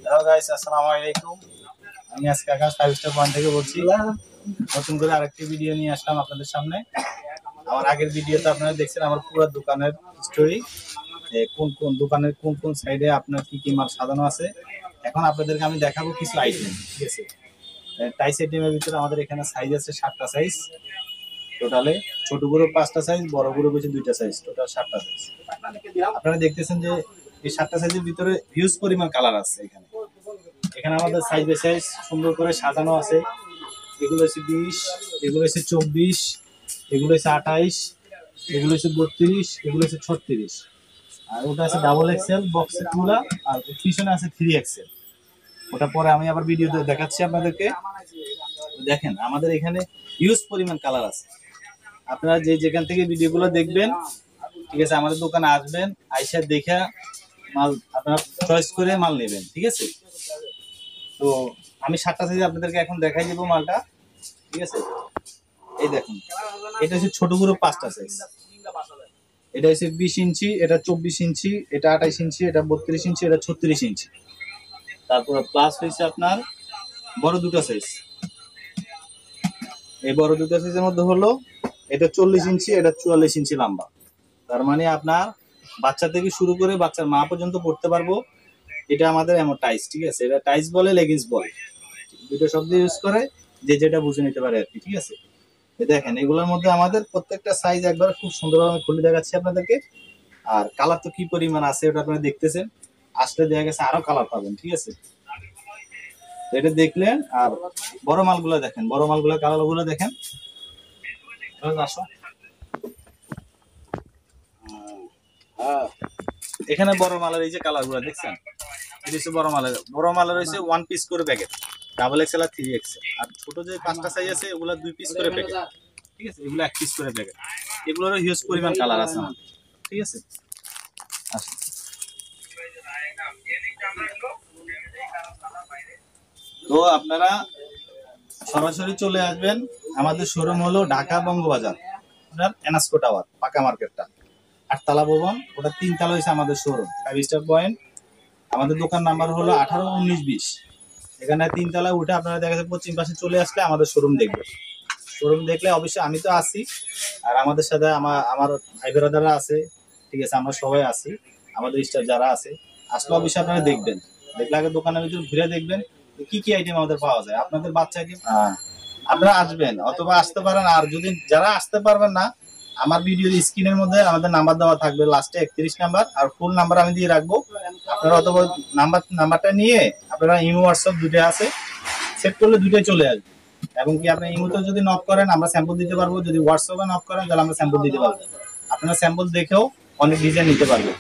Hello guys, আসসালামু আলাইকুম। আমি আজকে আকাশ 5 স্টার পয়েন্ট থেকে বলছি। নতুন করে আরেকটি ভিডিও নিয়ে আসলাম আপনাদের সামনে। আমার আগের ভিডিওতে আপনারা দেখছেন আমার পুরো দোকানের স্টোরি, কোন কোন দোকানের কোন কোন সাইডে আপনার কি কি মাল সাজানো আছে। এখন আপনাদেরকে আমি দেখাবো কিছু আইটেম, ঠিক আছে। টাইস আইটেমের ভিতরে আমাদের এখানে সাইজ আছে 7টা সাইজ টোটালে। ছোট গ্রুপ 5টা সাইজ, বড় গ্রুপ হচ্ছে 2টা সাইজ, টোটাল 7টা সাইজ। আপনারা দেখতেছেন যে এই 7টা সাইজের ভিতরে হিউজ পরিমাণ কালার আছে। এখানে আমাদের সাইজ বাই সাইজ সুন্দর করে সাজানো আছে। এগুলো হচ্ছে 20, এগুলো হচ্ছে 24, এগুলো হচ্ছে 28, এগুলো হচ্ছে 32, এগুলো হচ্ছে 36, আর ওটা আছে ডাবল এক্সেল বক্সের তুলা, আর পিছনে আছে 3 এক্সেল। ওটা পরে আমি আবার ভিডিওতে দেখাচ্ছি আপনাদেরকে। দেখেন আমাদের এখানে হিউজ পরিমাণ কালার আছে। আপনারা যেখান থেকে ভিডিওগুলো দেখবেন, ঠিক আছে, আমাদের দোকানে আসবেন, আইসা দেখা মাল আপনারা চয়েস করে মাল নেবেন, ঠিক আছে। তো আমি 7টা সাইজ আপনাদেরকে এখন দেখাই দেবো মালটা, ঠিক আছে। এই দেখুন, এটা হচ্ছে ছোট গ্রুপ 5টা সাইজ। এটা হচ্ছে 20 ইঞ্চি, এটা 24 ইঞ্চি, এটা 28 ইঞ্চি, এটা 32 ইঞ্চি, এটা 36 ইঞ্চি। তারপর প্লাস হয়েছে আপনার বড় 2টা সাইজ। এই বড় 2টা সাইজের মধ্যে হলো এটা 40 ইঞ্চি, এটা 44 ইঞ্চি লম্বা। তার মানে আপনার বাচ্চা থেকে শুরু করে বাচ্চার মা পর্যন্ত পড়তে পারবো। এটা আমাদের এমন টাইস, ঠিক আছে। এটা টাইস বলে, লেগিংস বলে, দুটো শব্দ ইউজ করে, যে যেটা বুঝে নিতে পারে আর কি, ঠিক আছে। দেখেন এগুলোর মধ্যে আমাদের প্রত্যেকটা সাইজ একবার খুব সুন্দরভাবে খুলে দেখাচ্ছি আপনাদেরকে। আর কালার তো কি পরিমাণ আছে ওটা আপনারা দেখতেছেন, আসলে দেখা গেছে আরো কালার পাবেন, ঠিক আছে। এটা দেখলেন। আর বড় মালগুলো দেখেন, বড় মালগুলো কালার গুলো দেখেন। আসো, এখানে বড় মালের এই যে কালার গুলো দেখছেন, এটা হচ্ছে বড় মালের হচ্ছে 1 পিস করে প্যাকেট, ডাবল এক্সেল আর 3 এক্সেল। আর ছোট যে 5টা সাইজ আছে ওগুলা 2 পিস করে প্যাকেট, ঠিক আছে। এগুলো 1 পিস করে প্যাকেট। এগুলোর হিউজ পরিমাণ কালার আছে আমাদের, ঠিক আছে। আসুন, তো আপনারা সরাসরি চলে আসবেন। আমাদের শোরুম হলো ঢাকা বঙ্গবাজার, আপনার এনাস্কো টাওয়ার, পাকা মার্কেটটা 8তলা ভবন, ওটা 3 তলা হয়েছে আমাদের শোরুম 5 স্টার পয়েন্ট। আমাদের দোকান নাম্বার হলো 18, 19, 20। এখানে 3 তলায় উঠে আপনারা দেখা যাচ্ছে পশ্চিম পাশে চলে আসলে আমাদের শোরুম দেখবেন। শোরুম দেখলে অবশ্যই আমি তো আছি, আর আমাদের সাথে আমার ভাই বেরাদাররা আছে, ঠিক আছে। আমরা সবাই আছি, আমাদের স্টাফ যারা আছে। আসলে অবশ্যই আপনারা দেখবেন, দেখলে আগে দোকানের ভিতরে ঘুরে দেখবেন কি কি আইটেম আমাদের পাওয়া যায়। আপনাদের বাচ্চাকে আপনারা আসবেন অথবা আসতে পারেন। আর যদি যারা আসতে পারবেন না, আমার ভিডিওর স্ক্রিনের মধ্যে আমাদের নাম্বার দেওয়া থাকবে, লাস্টে 31 নাম্বার, আর ফুল নাম্বার আমি দিয়ে রাখবো। আপনারা অথবা নাম্বারটা নিয়ে আপনারা ইমো হোয়াটসঅ্যাপ দুটোই আছে, সেট করলে দুটোই চলে আসবে। এবং কি আপনি ইমোতে যদি নক করেন আমরা স্যাম্পল দিতে পারবো, যদি হোয়াটসঅ্যাপে নক করেন তাহলে আমরা স্যাম্পল দিতে পারবো। আপনারা স্যাম্পল দেখেও অনেক ডিজাইন নিতে পারবেন।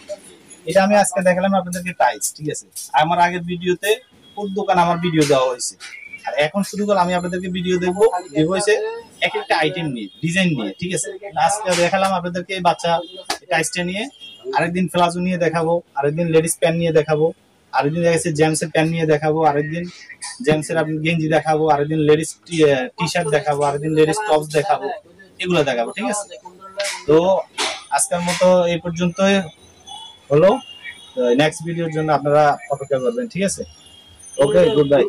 এটা আমি আজকে দেখালাম আপনাদেরকে টাইলস, ঠিক আছে। আমার আগের ভিডিওতে কোন দোকান আমার ভিডিও দেওয়া হয়েছে, আর এখন শুরু করে আমি আপনাদেরকে ভিডিও দেখবো যে হয়েছে এক একটা আইটেম নিয়ে, ডিজাইন নিয়ে, ঠিক আছে। আজকে দেখালাম আপনাদেরকে বাচ্চা টাইলসটা নিয়ে, আরেকদিন প্লাজো নিয়ে দেখাবো, আরেকদিন লেডিস প্যান্ট নিয়ে দেখাবো, আরেকদিন দেখা যাচ্ছে জেন্টসের প্যান্ট নিয়ে দেখাবো, আরেকদিন জেন্টসের আপনি গেঞ্জি দেখাবো, আরেকদিন লেডিস টি শার্ট দেখাবো, আরেকদিন লেডিস টপস দেখাবো, এগুলো দেখাবো, ঠিক আছে। তো আজকের মতো এই পর্যন্তই হলো। নেক্সট ভিডিওর জন্য আপনারা অপেক্ষা করবেন, ঠিক আছে। ওকে, গুড বাই।